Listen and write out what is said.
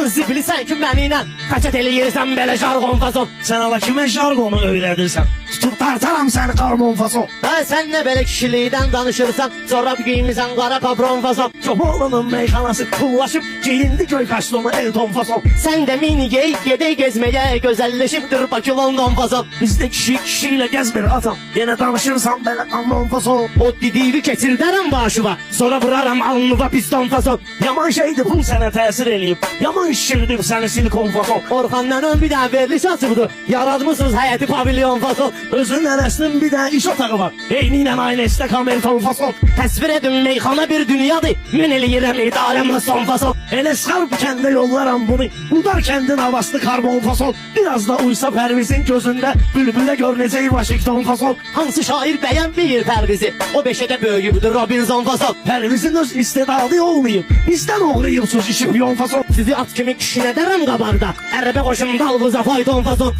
Lan zibili sən ki mənimlə Kaçət eləyirsən belə jargon fason. Sən ala kimə jargonu öyrədirsən? Tutub tartaram səni karmon fason. Ha sən nə belə kişilikdən danışırsan, sonra giyimisən qara kapron fason. Çobanlının meyxanası pullaşıb, giyindi göy kaşlonu Elton fason. Sən də mini gey, gedək gezməyə, gözəlləşibdir Bakı London fason. Bizdə kişi kişiyle gezmir atam, yenə danışırsan belə anon fason. O dediğini keçirdərəm başıva, sonra vuraram alnıva piston fason. Yaman şeydi pul sənə təsir eləyib, yaman şişirdim səni silikon fason. Orxandan ön bir daha veriliş açıqdır, yaratmışsınız həyəti pavilyon fason. Özün nənəsinin bir də iş otağı var, eynilə aynı istəkan Elton fason. Təsvir edin meyxana bir dünyadır, mən eləyirəm idarəmlə son fason. Elə skarp kəndə yollaram bunu, Budar kəndin havaslı karbon fason. Biraz da uysa Pərvizin gözündə, bülbülə gör necə Washington fason. Hansı şair bəyənməyir Pərvizi, o beşədə böyüyübdür Robinson fason. Pərvizin öz istedadı olmayıb, bizdən oğrayıbsız işi piyon fason. Sizi at kimi kişinədərəm qabarda, ərəbə qoşum dalğıza fayton fason.